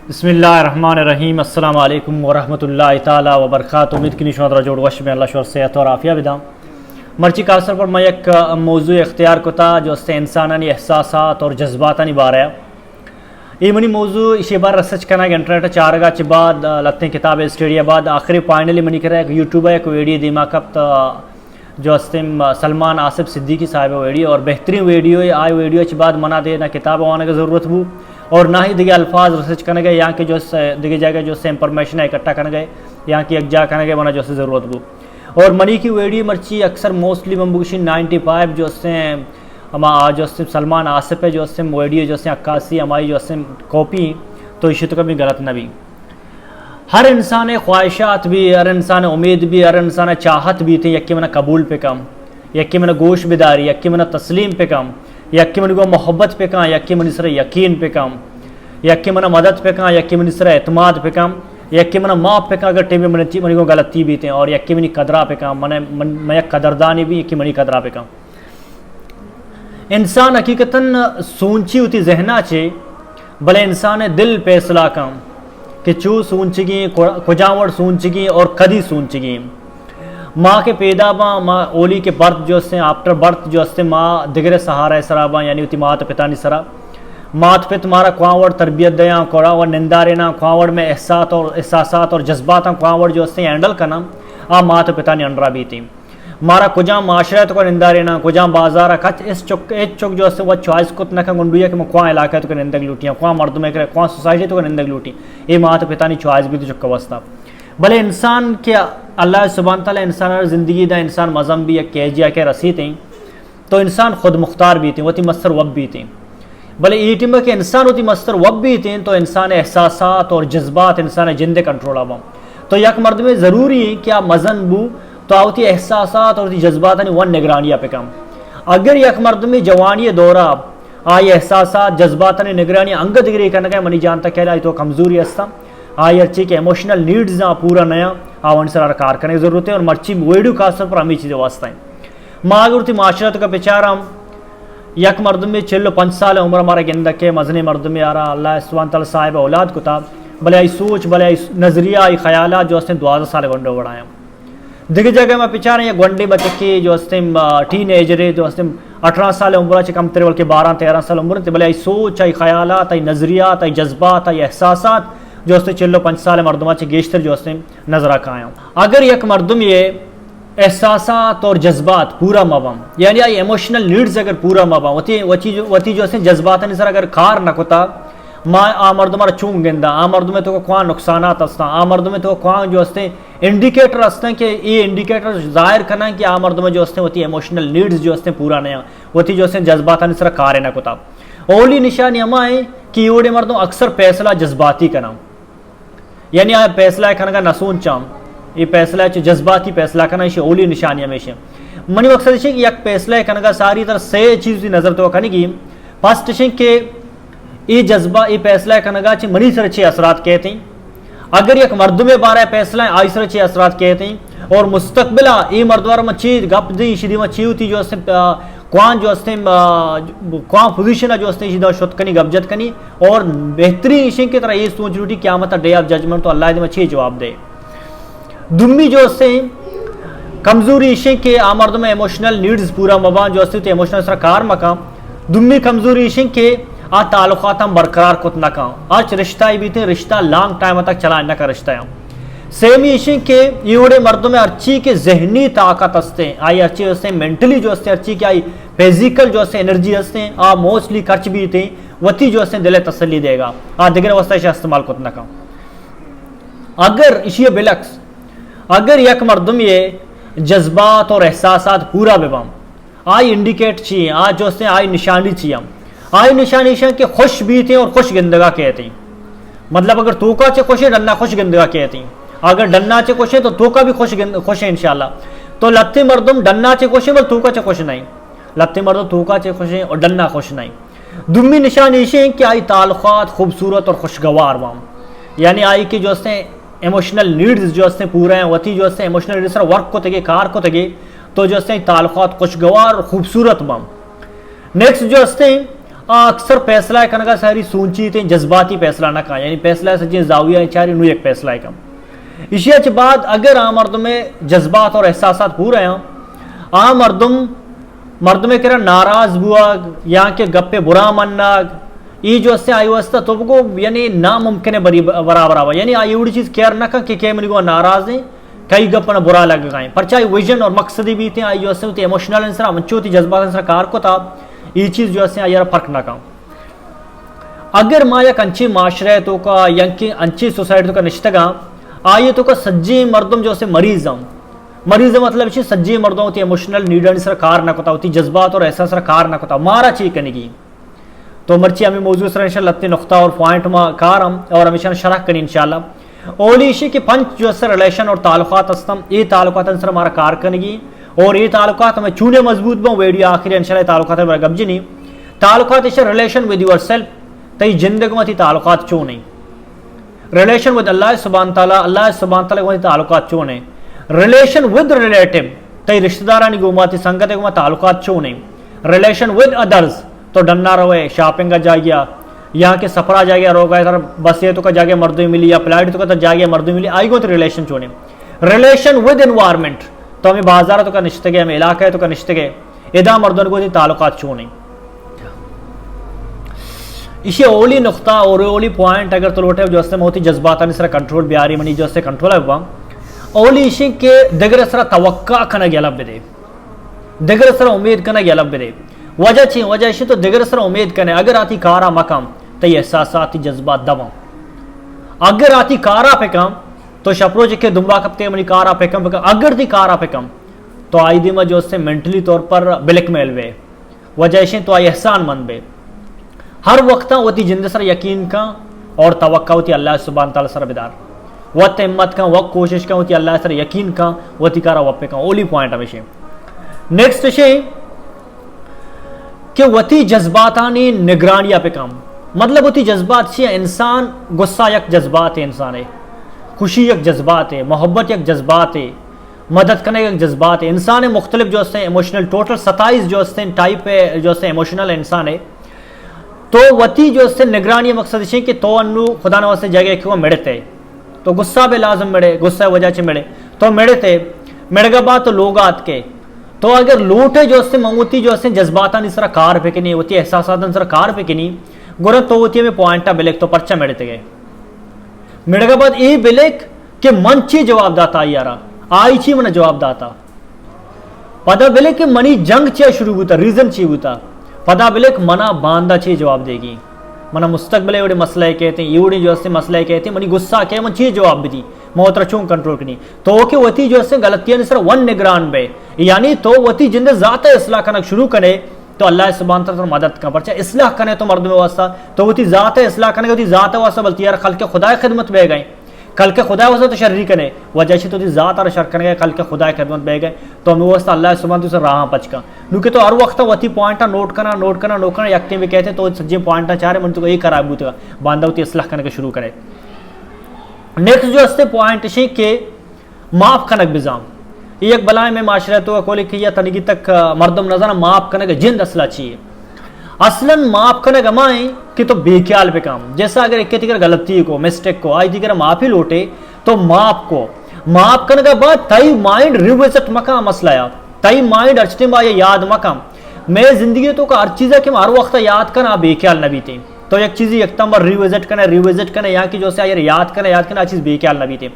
बिस्मिल्लाहिर्रहमानिर्रहीम अस्सलाम वालेकुम वरहमतुल्लाहि ताला वबरकातुहू। उम्मीद की निशान रजोड़ वश में अल्लाह शोर सेहत और आफिया बिदा मर्ची कासर पर मैं एक मौजू इख्तियार को था जो उससे इंसानी एहसासात और जज्बातानी बारे ये मनी मौजू इसी बार रिसर्च करना इंटरनेट चारगा च बाद लगते किताब स्टडी बाद आखिरी फाइनली मनी कर एक यूट्यूब एक वीडियो दिमाग जो अस्तिम सलमान आसिफ सिद्दीकी साहिब वीडियो और बेहतरीन वीडियो आए वीडियो के बाद मना दे ना किताब आने की ज़रूरत हो और ना ही दिगे अल्फाज रिसर्च करने गए यहाँ के जो दिगे जगह जो से इंफॉर्मेशन इकट्ठा करने गए यहाँ की एक जा करने गए मना जो से ज़रूरत हो और मनी की वीडियो मर्ची अक्सर मोस्टली मम्बुशी 95 जो से जो से सलमान आसिफ है जो से वीडियो जो से 81 हमारी जो से कॉपी तो इसी तो कभी गलत न भी हर इंसान ख्वाहिशात भी हर इंसान उम्मीद भी हर इंसान चाहत भी थी यक्की मना कबूल पे कम यक्की मना गोश बिदारी यक्की मना तस्लीम पे कम यक्की मन को मोहब्बत पे कहाँ यक्की मन इसरा यकीन पे कम यक्की मना मदद पे कहाँ यक्की मन इसरा एतमाद पे कम यक्की मना माप पे कहाँ अगर टीम मन को गलती भी थे और यक्की मनी कदरा पे कहाँ मैं कदरदानी भी यक्की मनी कदरा पे कम इंसान हकीकतन सोची होती जहना चे भले इंसान दिल फैसला कम कि चू सूंचगी खुजावड़ सूंचगी और कदी सूंचगी माँ के पैदा माँ ओली के बर्थ जो से आफ्टर बर्थ जो से माँ दिगरे सहारा सराबा यानी उती मात पिता निसरा मात पित मारा खुआवड़ तरबियत दया कोड़ा और निंदारे ना खुआवड़ में एहसासात और जज्बात खुआवड़ जो से हैंडल करना आ मात पिता ने अंडरा भी थी मारा कुजा माशरत को निंदारे ना कुजा बाजार खच इस चुक जो से वह चॉइस कुत न गुंडुया कि खुआ इलाका तो निंदक लूटियाँ खुआ मर्द में खुआ सोसाइटी तो निंदक लूटी ये मात पिता ने चॉइस भी तो चुका वस्ता भले इंसान के अल्लाह सुब्हान तआला इंसान ज़िंदगी दा इंसान मज़म भी कह जिया के रसी थी तो इंसान खुद मुख्तार भी थी वती मस्तर वब भी थी भले ईटिम के इंसान होती मस्तर वब भी थी तो इंसान एहसासात और जज्बात इंसान जिंदे कंट्रोल आवा तो यक मर्द में ज़रूरी है कि आप मजन बू तो आवती एहसासात और जज्बात वन निगरानिया पे कम अगर यक मर्द में जवानी दौरा आई एहसासात जज्बात निगरानी अंग दिगरी करने का मनी जानता कहला तो कमज़ोरी हस्ता आई अच्छी के इमोशनल नीड्स ना पूरा नया आवन सर कार करने की ज़रूरत है और मर्ची वेडू खास तौर पर हमें चीज़ें वास्ता है मागुरती माशरत का बेचारा यक मर्द में चिल्लो 5 साल उम्र हमारा गेंदा के मजने मर्द में आ रहा अल्लाह सुब्हान तआला साहिब औलाद को था भले आई सोच भले आई नज़रिया आई ख्याल जो उसने 12 साल गंडो बढ़ाया दिख जगह में पिछारे ये गंडे बच्चे की जो उसने टीन एजरे जो उसने 18 साल उम्र से कम तेरे बल्कि 12-13 साल उम्र थे भले आई सोच आई ख्याल आई नज़रिया आई जज्बात आई एहसासात जो उसने चिल्लो 5 साल मर्दमा चे गेश्तर जो उसने नजर आया अगर यक मर्दम ये एहसासात और जज्बात पूरा मबम यानी आई इमोशनल नीड्स अगर पूरा मबम वती जो उसने जज्बात नजर अगर कार न कोता माँ आ मर्दमा चूंग गेंदा आ मर्द में तो खुआ नुकसानात हस्ता आ मर्द में तो खुआ जो उसने इंडिकेटर हस्ते कि ये इंडिकेटर जाहिर करना कि आ मर्द में जो उसने वती इमोशनल नीड्स जो उसने पूरा नया वती जो उसने जज्बात नजर कार न कोता ओली निशानी अमा है कि योड़े मर्दों अक्सर फैसला जज्बाती का नाम यानी आप फैसला करने का नसून चाम ये फैसला जज्बाती फैसला करना इसे ओली निशानी हमेशा मनी मकसद इसे कि एक फैसला करने का सारी तरह से चीज़ की नज़र तो करने की फर्स्ट इसे कि ये जज्बा ये फैसला करने का मनी सर अच्छे असरात कहते हैं अगर एक मर्द में बारह फैसला आई सर अच्छे असरात कहते हैं और मुस्तकबिला ये मर्दवार में चीज गप दी शिदी में ची होती जो कौन जो कौन पोजीशन जो सीधा शुतकनी गबजत कनी और बेहतरीन इशे की तरह ये सोच रूटी क्या मतलब डे ऑफ जजमेंट तो अल्लाह में अच्छी जवाब दे दुम्मी जो कमजोरी इशे के आमर्द में इमोशनल नीड्स पूरा मबा जो तो इमोशनल सरकार मकाम दुम्मी कमजोरी इशे के आ ताल्लुकात हम बरकरार कुत न का आज रिश्ता भी थे रिश्ता लॉन्ग टाइम तक चला न का रिश्ता है सेम इशे के ईड़े मर्दों में अर्ची के जहनी ताकत हस्ते आई अर्ची हस्ते मेंटली जो हस्ते अर्ची के आई फिजिकल जो हस्ते एनर्जी हस्ते आ मोस्टली खर्च भी थे वती जो हस्ते दिले तसल्ली देगा आ दिगर वस्ता इस्तेमाल कुत न का अगर इसी बिलक्स अगर यक मर्दम ये जज्बात और एहसासात पूरा बेबम आई इंडिकेट चाहिए आज जो हस्ते आई निशानी चाहिए आई निशानी के खुश भी थे और खुश गंदगा कहते हैं मतलब अगर तोका चे खुश है डन्ना खुश गंदगा कहती हैं अगर डन्ना चे खुश है तो तोका भी खुश है इंशाल्लाह तो लत्ते मर्दम डन्ना चे खुश है बल तोका चे खुश नहीं लत्ते मर्दम तोका चे खुश है और डन्ना खुश नहीं दुम्मी निशानी है कि आई ताल्लुकात खूबसूरत और खुशगवार वाम यानी आई कि जो इमोशनल नीड्स जो पूरे हैं वती जो इमोशनल नीड्स वर्क को तगे कार को तगे तो जो ताल्लुकात खुशगवार और खूबसूरत वाम नेक्स्ट जो असते अक्सर फैसला कनका सारी सूंची थे जज्बाती फैसला ना का, यानी फैसला सच्ची जाविया चारी नु एक फैसला है कम इशिया के बाद अगर आम मर्द में जज्बात और एहसास हो रहे हैं, आम मर्द में कह नाराज हुआ यहाँ के गप्पे बुरा मानना ये जो असते आई वस्ता तो को यानी नामुमकिन है बराबर आवा, यानी आई उड़ी चीज केयर ना कि के मनी को नाराज है कई गप ना बुरा लग गए, पर चाहे विजन और मकसदी भी थे आई जो असते इमोशनल इंसरा मंचो थी जज्बात इंसरा कार को था ये चीज जो असते यार फर्क ना का। अगर माँ या अंची माशरे तो का यंकी अंची सोसाइटी तो का निश्तगा आइए तो का सज्जी मर्दम जो से मरीज मतलब सज्जी मर्दों होती इमोशनल नीड सर कार ना कोता होती जज्बात और एहसास सर कार ना कोता मारा चाहिए करने की तो मर्ची हमें मौजूद सर इंशाल्लाह लत्ती नुक्ता और पॉइंट में कार हम और हमेशा शरह करें इंशाल्लाह। ओली इशी के पंच जो सर रिलेशन और ताल्लुकात अस्तम ये ताल्लुकात सर हमारा कार करने और ये ताल्लुकात हमें चूने मजबूत बो वीडियो आखिर इंशाल्लाह ताल्लुकात में गब्जी नहीं ताल्लुकात इस रिलेशन विद योर सेल्फ तई जिंदगी में थी ताल्लुकात चो नहीं रिलेशन विद अल्लाह सुब्हान तआला को ताल्लुकात चो नहीं रिलेशन विद रिलेटिव तई रिश्तेदारानी गुमाती संगत को ताल्लुकात चो नहीं रिलेशन विद अदर्स तो डन्ना रहे शॉपिंग का जागिया यहाँ के सफरा जागिया रोगा सर बस ये तो का जागे मर्दू मिली या फ्लाइट तो का जागे मर्दू मिली आई गो तो रिलेशन चो नहीं रिलेशन विद एनवायरमेंट तो हमें बाजार तो का निश्चित हमें इलाका तो का निश्चित इदा मर्दों को ताल्लुकात चो नहीं इसे ओली नुक्ता और ओली पॉइंट अगर तो लोटे जो होती जज्बात कंट्रोल बिहारी मनी जो कंट्रोल है हुआ ओली इसी के दगर सर तवक्का खना गलब दे दगर सर उम्मीद करना गलब दे वजह छी वजह इसी तो दगर सर उम्मीद करने अगर आती कारा मकाम तो एहसास आती जज्बात दवा अगर आती कारा पे कम तो शपरो के दुम्बा कपते मनी कारा पे कम अगर दी कारा पे कम तो आई दिमा जो मेंटली तौर पर ब्लैकमेल वे वजह इसी तो आई एहसान मंद बे हर वक्त वती जिंद सर यकीन का और तवक्का होती अल्लाह सुब्हान तआला सर बिदार वत हिम्मत का वक्त कोशिश का होती अल्लाह सर यकीन का वती कारा वपे का ओली पॉइंट हमेशा। नेक्स्ट शे कि वती जज्बातानी निगरानिया पे काम मतलब होती जज्बात से इंसान गुस्सा एक जज्बात है इंसान है खुशी एक जज्बात है मोहब्बत एक जज्बात है मदद करने का एक जज्बात है इंसान है मुख्तलिफ जो इमोशनल टोटल 27 जो टाइप है जो इमोशनल इंसान है तो वती जो निगरानी मकसद है कि तो अन्नू खुदा न वास्ते जगह क्यों मिड़ते तो गुस्सा भी लाजम मिड़े गुस्सा वजह से मिड़े तो मिड़ते मिड़गा बात तो लोग आत के तो अगर लूटे जो मऊती जो जज्बाता नहीं सर कार पे नहीं होती एहसास सर कार पे नहीं गुर तो होती है पॉइंटा बिलेक तो पर्चा मिड़ते गए मिड़गा बाद ये बिलेक के मन ची जवाब दाता यारा आई छी मन जवाब दाता पदा बिले के मनी जंग चे शुरू होता रीजन ची होता पदा बिलेक मना बांधा ची जवाब देगी मना मुस्तकबिले एवढे मसले कहते हैं एवढे जो मसले कहते हैं मनी गुस्सा के मन ची जवाब भी दी मोहतरा चूं कंट्रोल करनी तो ओके वती जो गलतियां सर वन निगरान बे यानी तो वती जिंदे जाता इसलाह करना शुरू करे तो अल्लाह सुब्हान तआला मदद का परचा इसलाह करने तो मर्द में वास्ता तो वती जाता इसलाह करने होती जाता वास्ता बल्कि यार खल के खुदा खिदमत बह गए कल के खुदा वास्ता तो शर्री करने वजह से तो जात और शर करने कल के खुदा खिदमत बह गए तो हमें वास्ता अल्लाह सुब्हान तआला राह पचका क्योंकि तो हर वक्त वती पॉइंट नोट करना यकते में कहते तो सज्जे पॉइंट चाह रहे मन तो यही करा बूत बांधा होती इसलाह करने शुरू करे। नेक्स्ट जो असते पॉइंट शे के माफ कनक बिजाम एक बलाए में माशरा तो कोले किया तनिकी तक मर्दम नजर माफ कनक जिंद असला चाहिए असलन माफ कनक अमाए कि तो बेख्याल पे काम जैसा अगर एक तिकर गलती को मिस्टेक को आई तिकर माफी लौटे तो माफ करने के बाद तई माइंड रिविजिट मका मसला या तई माइंड अर्चने बा याद मकाम मैं जिंदगी तो का हर चीज है कि हर वक्त याद करना बेख्याल नबी थे तो एक चीज एक तंबर रिविजिट करना यहाँ की जो से याद करना चीज बेख्याल नबी थे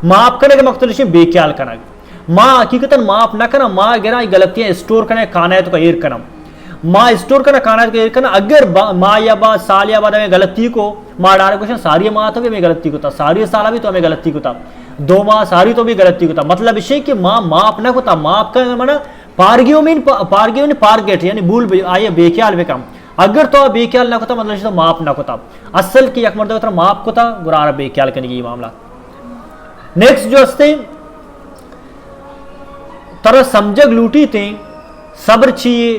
माफ करने के मकसद बेख्याल करना माँ हकीकतन माफ न करना माँ गिरा गलतियां स्टोर करना खाना है तो एर करना माँ स्टोर करना खाना है तो एर करना अगर माँ या बाद साल या बाद हमें गलती को माँ डारे क्वेश्चन सारी माँ तो भी हमें गलती को था सारी साल भी तो हमें गलती को था 2 माह सारी तो भी गलती को था मतलब इसे कि माँ माफ न होता माफ का माना पारगियो मीन पारगेट यानी भूल आइए बेख्याल भी काम अगर तो बेख्याल ना होता मतलब तो माफ ना होता असल की एक मर्द माफ को था गुरार बेख्याल करने की मामला। नेक्स्ट जो असते तरह समझक लूटी थे सब्र चाहिए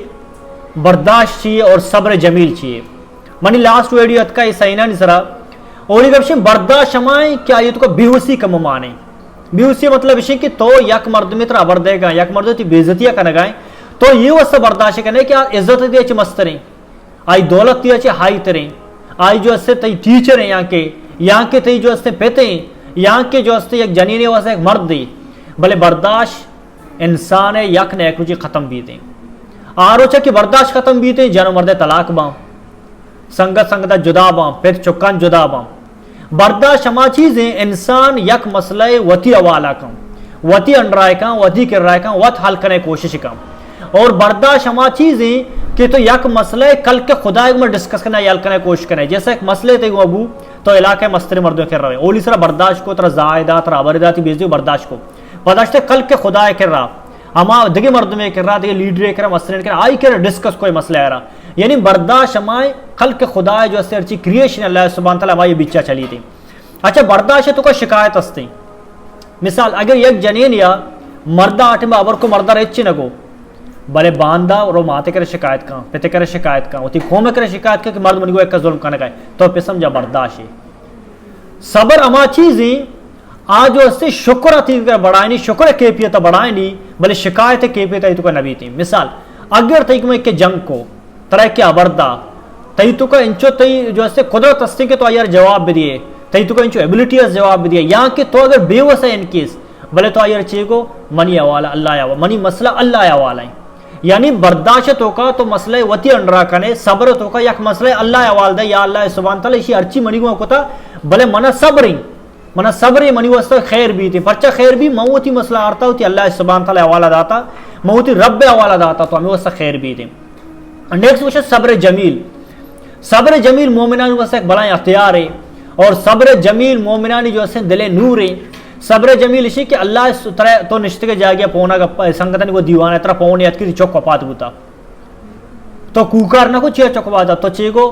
बर्दाश्त चाहिए और सब्र जमील चाहिए मनी लास्ट वीडियो का सही ना निसरा और बर्दाश्त शमाए क्या ये तो बेहोशी का माने बेहोशी मतलब इसे कि तो यक मर्द में तरह अबर देगा यक मर्द बेइज्जतियां करने गाए तो ये वस्त बर्दाश्त करने कि इज्जत दिए मस्तरें आई दौलत दिए हाई तरें आई जो अस्ते तई टीचर हैं यहाँ के तई जो अस्ते पेते यहाँ के जो अस्ते एक जनीने वस्त एक मर्द दी भले बर्दाश्त इंसान यक ने एक रुचि खत्म बीते आरोचा की बर्दाश्त खत्म बीते जनो मर्द तलाक बां संगत संगत जुदा बां फिर चुक्कान जुदा बां बर्दाश्त हमा चीजें इंसान यक मसला वती अवाला कम वती अंडराय का वती किराए का वत हल करने की कोशिश कम और बर्दाश्त हमा चीजें कि तो यक मसले कल के खुदा में डिस्कस करना या हल करने की कोशिश करें जैसे एक मसले थे अबू तो इलाके मस्तरे मर्दों कर रहे ओली सरा बर्दाश्त को तरह जायदा तरह अबरदाती बेजती बर्दाश्त को बर्दाश्त कल के खुदा कर रहा हमा दिगे मर्द में कर रहा दिगे लीडर कर मसले कर आई कर डिस्कस कोई मसला आ रहा यानी बर्दाश्त हमारे कल के खुदा जो अच्छी क्रिएशन अल्लाह सुब्हान तआला हमारी बिच्चा चली थी अच्छा बर्दाश्त तो का शिकायत हस्ती मिसाल अगर एक जनीन या मर्दा आठ में अबर को मर्दा रेच्ची नगो भले बांधा और माते करे शिकायत का पिते करे शिकायत का होती खोमे करे शिकायत का कि मर्द मनी को एक का जुल्म करने का तो पे समझा बर्दाश्त है सबर अमा चीज़ी आज उससे शुक्र थी बढ़ाए नहीं शुक्र कैफियत बढ़ाए नहीं भले शिकायत कैफियत तो का नबी थी मिसाल अगर तई में के जंग को तरह के अबरदा तई तो का इंचो तई जो है कुदरत हस्ती के तो यार जवाब भी दिए तई तो का इंचो एबिलिटी जवाब भी दिए यहाँ के तो अगर बेवस है इनकेस भले तो यार चाहिए को मनी अवाला अल्लाह मनी मसला अल्लाह अवाला है यानी बर्दाश्त होगा तो मसले वती अंडरा कने सब्र होगा यक मसले अल्लाह अवाल दे या अल्लाह सुब्हान तआला इसी अर्ची मनी को होता भले मना सब्री मनी वस्ता खैर भी थी परचा खैर भी मौती मसला आरता होती अल्लाह सुब्हान तआला अवाला दाता मौती रब अवाला दाता तो हमें वस्ता खैर भी थी नेक्स्ट क्वेश्चन सब्र जमील मोमिना वस्ता एक बड़ा अख्तियार है और सब्र जमील मोमिना जो है दिले नूर है सब्र जमील इसी कि अल्लाह तरह तो निश्चित के जागे पोना का संगतन को दीवाना तरह पौन याद की चौक पात बुता तो कुकार ना को चिया चौक पात तो चेगो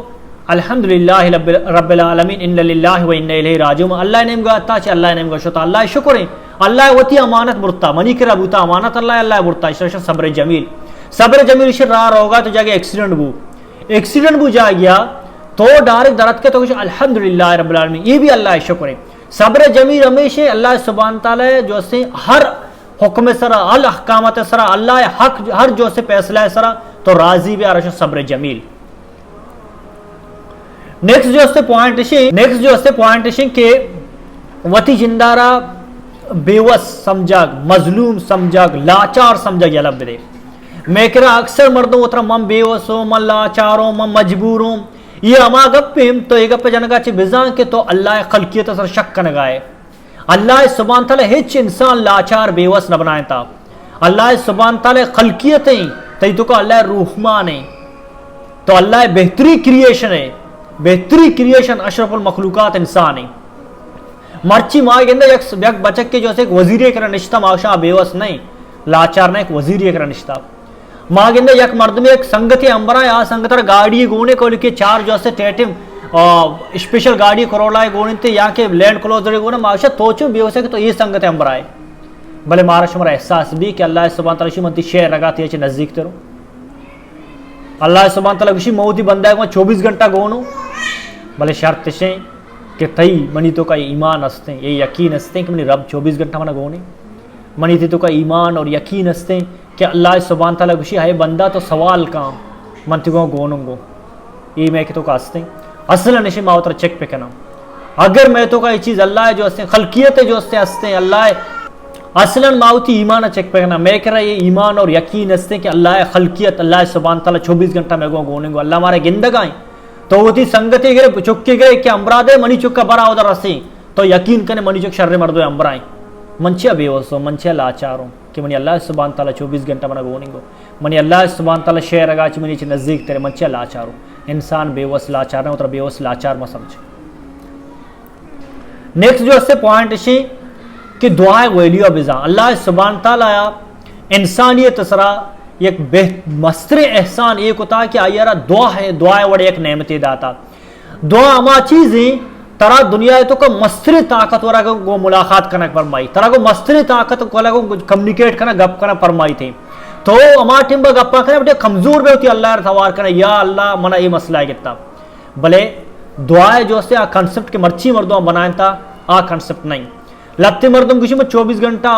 अल्हम्दुलिल्लाह रब्बिल आलमीन इन्ना लिल्लाहि व इन्ना इलैहि राजिऊन अल्लाह ने गा ता अल्लाह ने गा शता अल्लाह शुक्र है अल्लाह वती अमानत बुरता मनी करा बुता अमानत अल्लाह बुरता इस सब्र जमील इस रार होगा तो जाके एक्सीडेंट बू जा गया तो डायरेक्ट दरद के तो कुछ अल्हम्दुलिल्लाह रब्बिल आलमीन ये भी अल्लाह शुक्र है सब्र जमील हमेशा अल्लाह सुब्हान तआला जो से हर हुक्म सरा अल अहकामत सरा अल्लाह हक हर जो से फैसला सरा तो राजी भी आरश सब्र जमील नेक्स्ट जो से पॉइंट के वती जिंदारा बेवस समझाग मजलूम समझाग लाचार समझाग लब दे मैं कह रहा अक्सर मर्दों उतरा मम बेवस हो मम लाचार हो मम मजबूर हो ये अमा गप्पे तो ये गप्पे जनगा चे बिजान के तो अल्लाह खलकियत सर शक कनगाए अल्लाह सुब्हान तआला हिच इंसान लाचार बेवस न बनाए था अल्लाह सुब्हान तआला खलकियत है तई तो का अल्लाह रूहमान है तो अल्लाह बेहतरी क्रिएशन अशरफुल मखलूकात इंसान है मर्ची माँ के अंदर बचक के जो है वजीर कर निश्ता माशा बेवस नहीं लाचार ने एक वजीर कर निश्ता माँ के अंदर यक मर्द में एक संगति अंबरा आ संगतर गाड़ी गोने को लेके चार जो है टेटिम स्पेशल गाड़ी करोला गोने थे यहाँ के लैंड क्लोजर गोने माशा तोचो बेवस है तो ये संगति अंबरा है भले महाराष्ट्र में एहसास भी कि अल्लाह सुब्हान तआला मंती शेर लगाती है नजदीक तेरो अल्लाह सुब्हान तआला विशी मौती बंदा है 24 घंटा गोनो भले शर्त से कि तई मनी तो का ईमान हस्ते ये यकीन हस्ते कि मनी रब 24 घंटा मना गोने मनी थी तो का ईमान और यकीन हस्ते कि अल्लाह सुब्हान तआला विशी है बंदा तो सवाल काम मंती को गोनूंगो ये मैं कि तो का हस्ते असल नशे मावतर चेक पे करना अगर मैं तो का ये चीज़ अल्लाह जो हस्ते खलकियत जो हस्ते अल्लाह असलन मावती ईमान चेक पे करना मैं कह रहा ये ईमान और यकीन हस्ते कि अल्लाह खलकियत अल्लाह सुब्हान तआला 24 घंटा मैं गोनेंगो अल्लाह हमारे गिंदगाएं तो वो संगति गए चुक्के गए कि अमरादे मनी चुक्का बरा उधर रसी तो यकीन करने मनी चुक शर्रे मर्दो अमराएं मंचिया बेवसो मंचिया लाचारो कि मनी अल्लाह सुब्हान तआला 24 घंटा मना गोनेंगो मनी अल्लाह सुब्हान तआला शेर अगाच मनी नजदीक तेरे मंचिया लाचारो इंसान बेवस लाचार उतर बेवस लाचार में समझ नेक्स्ट जो है पॉइंट इसी कि दुआ वैलियो बिजा अल्लाह सुब्हान तआला इंसानियत सरा एक मस्तर एहसान एक होता कि आयारा दुआ है दुआ वड़े एक नेमती दाता दुआ अमा चीजें तरा दुनिया तो को मस्तर ताकत वाला को मुलाकात करना फरमाई तरा को मस्तर ताकत वाला को कम्युनिकेट करना गप करना फरमाई थी तो अमा टिम्बा गप्पा करना बेटे कमजोर भी होती अल्लाह सवार करना या अल्लाह मना ये मसला है कितना भले दुआ जो से आ कंसेप्ट के मर्ची मर्दों बनाए था आ कंसेप्ट नहीं लत्ते मर्दों किसी में 24 घंटा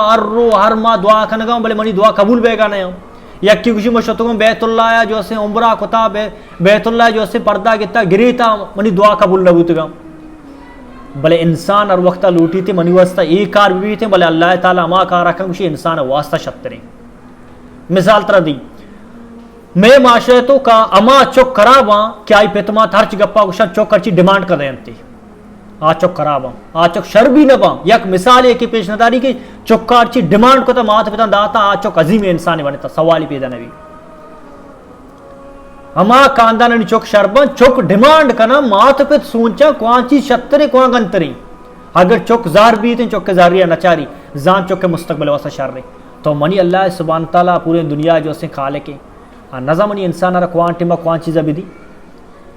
हर माह दुआ करने का भले मनी दुआ कबूल बेगा नहीं यक्की खुशी मशतों बैतुल्लाह जो से उम्रा कुता बैतुल्लाह जो से पर्दा गिता गिरीता मनी दुआ कबूल नबूतगा भले इंसान और वक्ता लूटी थे मनी वास्ता एक कार भी थे भले अल्लाह ताला अमा कार रखा खुशी इंसान वास्ता शतरे मिसाल तरह दी मैं माशरतों का अमा चौक खराबा क्या पेतमा हर्च गप्पा कुशा चौक करची डिमांड कर रहे आ चौक खराबा आ चौक शर भी न बा यक मिसाल एक पेश नदारी की चौक्कारची डिमांड को तो मात पिता दाता आ चौक अजीम इंसान बने था सवाल ही पैदा नबी अमा कांदान चौक शरबन चौक डिमांड करना मात पित सोचा कौन शतरे कौन गंतरी अगर चौक जार भी थे चौक जारिया नचारी जान चौक के मुस्तकबिल वासा शर रहे तो मनी अल्लाह सुब्हान तआला पूरे दुनिया जो से खाले के नजा मनी इंसान कौन टिमा कौन चीज़ भी दी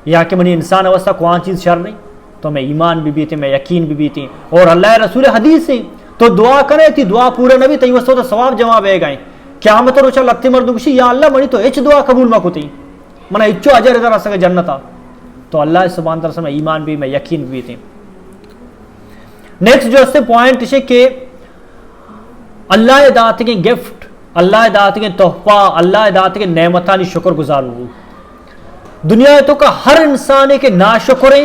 या कि मनी इंसान अवस्था कौन चीज़ शर नहीं तो मैं ईमान भी थे मैं यकीन भी थी और अल्लाह रसूल हदीस से तो दुआ करे थी दुआ पूरे नबी तई वस्तो तो सवाब जवाब है गए क्या मत रोचा लगती मर्द खुशी या अल्लाह मनी तो एच दुआ कबूल मकुती मना इच्छो अजर इधर आ सके जन्नत तो अल्लाह सुब्हान तआला में ईमान भी मैं यकीन भी थे। नेक्स्ट जो है पॉइंट है कि अल्लाह दात के गिफ्ट अल्लाह दात के तोहफा अल्लाह दात के नेमता नी शुक्र गुजार हो दुनिया तो का हर इंसान के ना शुक्र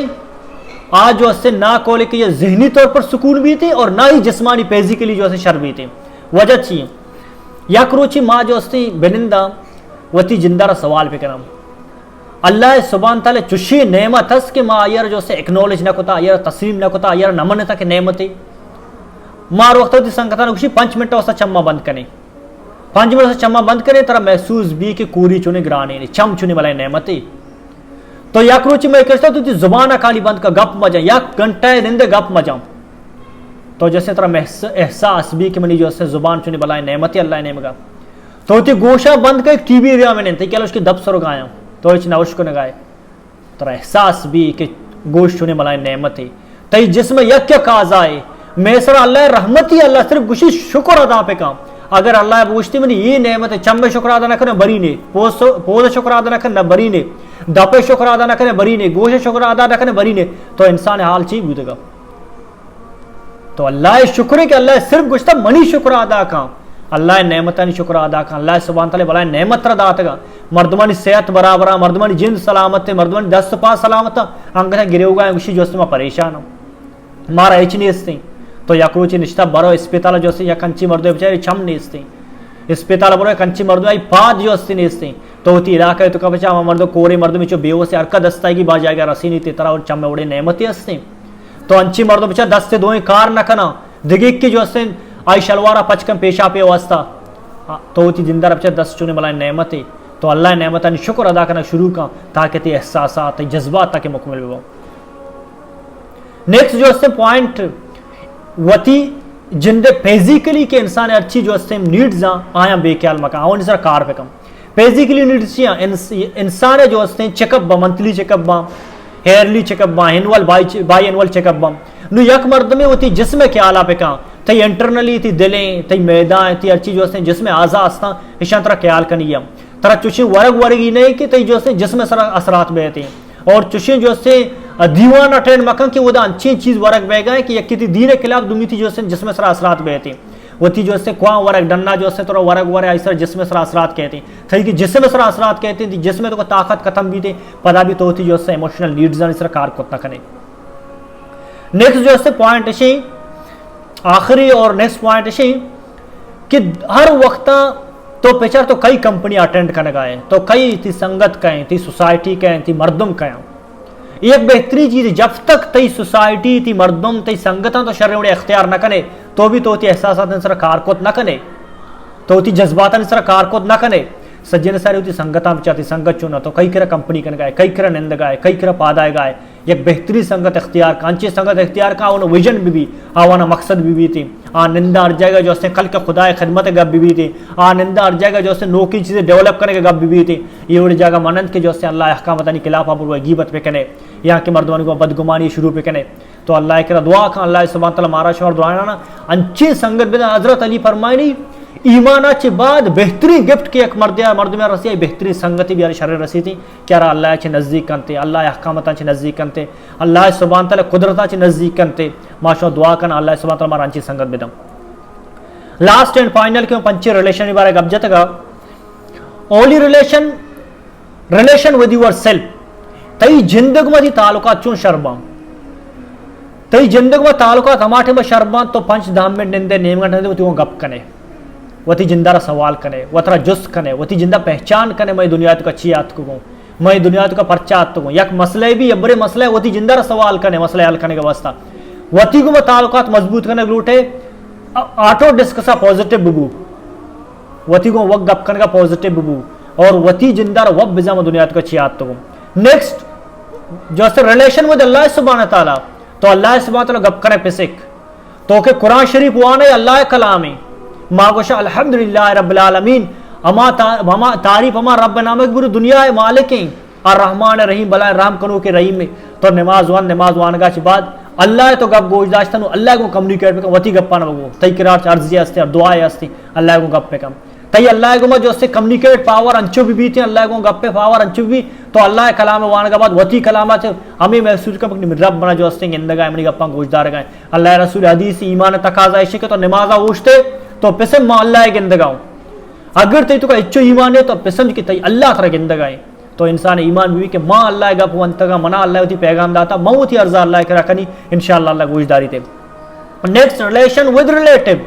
आज जो है ना कोले के जहनी तौर पर सुकून भी थे और ना ही जिस्मानी फिजिकली जो है शर भी थे वजह चाहिए या करोची माँ जो है बेनिंदा वती जिंदा सवाल पे करम अल्लाह सुब्हान तआला चुशी नेमत हस के माँ यार जो है एक्नॉलेज न कोता यार तस्लीम न कोता यार नमन तक नेमत मार वक्त संगठन खुशी 5 मिनट वस्ता चम्मा बंद करें 5 मिनट चम्मा बंद करें तरह महसूस भी कि कूरी चुने ग्राने चम चुने वाला नेमत तो या क्रोची मैं कहता तू जुबान खाली बंद का गप मजा या घंटा निंदे गप मजा तो जैसे तरह एहसास भी कि मनी जो है जुबान चुने बलाए नेमत अल्लाह ने मगा तो ती गोशा बंद कर टीवी रिया मैंने क्या उसकी दब सर गाया तो इच नवश को नगाए तरह एहसास भी कि गोश चुने बलाए नेमत है तई जिसमें यक काज आए मैं सर अल्लाह रहमत ही अल्लाह सिर्फ गुशी शुक्र अदा पे काम अगर अल्लाह पूछती मनी ये नेमत है चम्बे शुक्र अदा न करे बरी ने पोज शुक्र अदा न करे बरी ने दपे शुक्र अदा न करे बरी ने गोशे शुक्र अदा न करे बरी ने तो इंसान हाल चाहिए बूतेगा तो अल्लाह शुक्र है कि अल्लाह सिर्फ गुश्ता मनी शुक्र अदा का अल्लाह नेमता शुक्र अदा का अल्लाह सुब्हान तआला भला नेमत दातगा मर्दमानी सेहत बराबर मर्दमानी जिंद सलामत है मर्दमानी दस्त पा सलामत अंग गिरे हुआ उसी जो मैं परेशान हूँ मारा एच नहीं इसते तो या क्रोची निश्ता बरो इस्पिताल जो या कंची मर्दो बेचारे छम नहीं इसते इस्पिताल बरो कंची मर्दो आई पाद जो अस्ती नहीं इसते तो होती इलाका तो कबचा मर्दो कोरे मर्दो में जो बेवो से अरका दस्ता की बाज जाएगा रसी नहीं तेरा और चम उड़े नेमती हंसते तो अंची मर्दो बेचा 10 से 2 कार न कना दिगिक की जो हंसते आई शलवारा पचकम पेशा पे वास्ता तो होती जिंदा रबचा 10 चुने मलाई नेमत तो अल्लाह नेमत शुक्र अदा करना शुरू का ताकि ते एहसास जज्बात ताकि मुकम्मल हो। नेक्स्ट जो है पॉइंट वती जिंदे फिजिकली के इंसान अच्छी जो है नीड्स आया बेख्याल मका आओ नहीं सर कार पे कम फिजिकली नीड्स इंसान जो है checkup monthly checkup हेयरली checkup annual by annual checkup नु यक मर्द में होती जिसमें ख्याल पे कहाँ तई इंटरनली थी दिलें तई मैदान थी अच्छी जो है जिसमें आजा आस्ता इशा तरह ख्याल करनी है तरह चुशी वर्ग वर्ग ही नहीं कि तई जो है जिसमें सर असरात बहते और चुशी जो है दीवाना ट्रेंड मकान की वो अच्छी चीज वर्ग बह गए कि यकी दीन के खिलाफ दुमी थी जो है जिसमें सर असरात बहते वो थी जो है क्वा वर्ग डन्ना जो है थोड़ा वर्ग वर्ग ऐसा जिसमें सर असरात कहते सही कि जिसमें सर असरात कहते थी जिसमें तो ताकत खत्म भी थे पता भी तो होती जो है इमोशनल नीड्स सर कार को करें। नेक्स्ट जो है पॉइंट ऐसे आखिरी और नेक्स्ट पॉइंट ऐसे कि हर वक्त तो पेचर तो कई कंपनी अटेंड करने गए तो कई थी संगत कहें थी सोसाइटी कहें थी मर्दम कहें एक बेहतरीन चीज जब तक तई सोसाइटी थी मर्दम तई संगत तो शर्र उड़े अख्तियार न करे तो भी तो होती एहसास सर कारकोत न करे तो होती जज्बात सर कारकोत न करे सज्जन सारी होती संगता चाहती संगत चुना तो कई करा कंपनी कन गाए कई करा निंद गाए कई करा पादाए गाए एक बेहतरीन संगत अख्तियार कांची संगत अख्तियार का उन विजन भी आवाना मकसद भी थी आ निंदा हर जाएगा जो है कल का खुदा खिदमत गप भी थी आ निंदा हर जाएगा जो है नौकरी चीज़ें डेवलप करने के गप भी थी ये उड़ जाएगा मनंद के जो है अल्लाह अहकाम के खिलाफ आप गीबत पे कने यहाँ के मर्दवानी को बदगुमानी शुरू पे कने तो अल्लाह के दुआ का अल्लाह सुब्हान तआला मारा शोर दुआ ना अच्छी संगत बिना हजरत अली फरमाई नहीं ईमाना के बाद बेहतरीन गिफ्ट की एक मर्द में रसी बेहतरीन संगति भी शरीर रसी थी क्या अल्लाह के नज़दीक कंते अल्लाह अहकामता के नज़दीक कंते अल्लाह सुब्हान तआला कुदरता के नज़दीक कंते माशा दुआ कना अल्लाह सुब्हान तआला मारा अच्छी संगत बिदम लास्ट एंड फाइनल क्यों पंचे रिलेशन बारे गप जतगा ओली रिलेशन विद यूर सेल्फ तई जिंदगी में ताल्लुकात चूं शर्मा तई जिंदगी में ताल्लुकात हमारे में शर्मा तो पंच धाम में निंदे नेम गंठे वो गप कने वती जिंदा सवाल कने वतरा जुस्त कने वती जिंदा पहचान कने मैं दुनिया तो अच्छी आत को मैं दुनिया तो का पर्चा आत को यक मसले भी बड़े मसले वती जिंदा सवाल कने मसले हल करने का वास्ता वती को ताल्लुकात मजबूत करने लूटे ऑटो डिस्कसा पॉजिटिव बुबू वती को वक गप करने का पॉजिटिव बुबू और वती जिंदा वब बिजा में दुनिया तो अच्छी आत को नेक्स्ट जो रिलेशन विद अल्लाह सुब्हानहू तआला तो अल्लाह सुब्हानहू तआला गप करे पिसिक तो के कुरान शरीफ वाने अल्लाह कलाम है मागोशा अल्हम्दुलिल्लाह रब्बिल आलमीन अमा तारीफ अमा रब नामक बुरी दुनिया है मालिक हैं और रहमान रहीम बला राम कनो के रहीम में तो नमाज वान का बाद अल्लाह तो गप गोजदाश्ता अल्लाह को कम्युनिकेट पे वती गप्पा न बगो तई किरार अर्जी हस्ते और दुआएं हस्ती अल्लाह को गप पे कम तई अल्लाह को जो से कम्युनिकेट पावर अंचु भी थे अल्लाह को गप पे पावर अंचु भी तो अल्लाह कलाम वान का बाद वती कलामात हमें महसूस कर रब बना जो हस्ते इंदगा मनी गप्पा गोजदार गए अल्लाह रसूल हदीस ईमान तकाजा ऐसे के तो नमाजा उठते तो पिसम मां अल्लाह गिंदगाओ अगर तई तो का इच्छो ईमान है तो पिसम की तई अल्लाह तरह गिंदगाए तो इंसान ईमान भी के मां अल्लाह गप वंतगा मना अल्लाह होती पैगाम दाता मौत अर्जा अल्लाह करा कनी इंशाअल्लाह अल्लाह गोजदारी थे नेक्स्ट रिलेशन विद रिलेटिव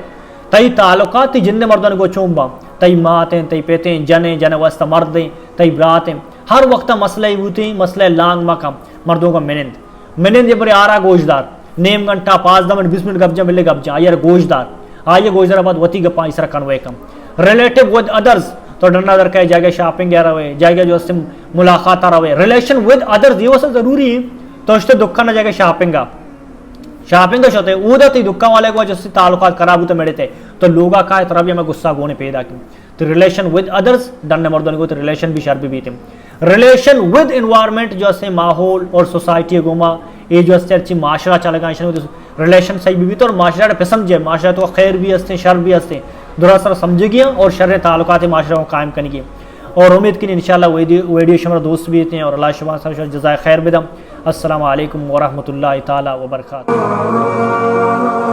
तई ताल्लुकात जिंदे मर्दन को चूंबा तई माते तई पेते जने वास्ता मर्द तई ब्रात हर वक्त मसले बूते मसले लांग मकम मर्दों का मिनंद ये बड़े आरा गोजदार नेम घंटा 5 मिनट 20 मिनट गपजा मिले गपजा आइए गोजदार बाद वती गप्पा इसरा convey come relative with others तो डरना दर कहे जाके शॉपिंग रहे जाके जो मुलाकात रहे रिलेशन विद अदर्स ये सब जरूरी है तो उससे दुख न जाके शॉपिंग होते ऊदत दुखा वाले को जिससे ताल्लुकात खराब होते मेरे थे तो लोगा का तरह भी हमें गुस्सा गोने पैदा की तो रिलेशन विद अदर्स डरने मर्दों को तो रिलेशन भी शर्ब भी थे रिलेशन विद इन्वायरमेंट जो है माहौल और सोसाइटी गोमा ये जो है अच्छी माशरा चलेगा रिलेशन सही भी तो और माशरा पे समझे माशरा तो खैर भी हंसते शर भी हंसते दुरासर समझेगी और शर ताल्लुकात माशरा को कायम करेंगे और उम्मीद की इंशाल्लाह वीडियो शमरा दोस्त भी थे और अल्लाह शुभान जज़ाए खैर बिदम अस्सलामु अलैकुम वरहमतुल्लाहि ताला व बरकातहू।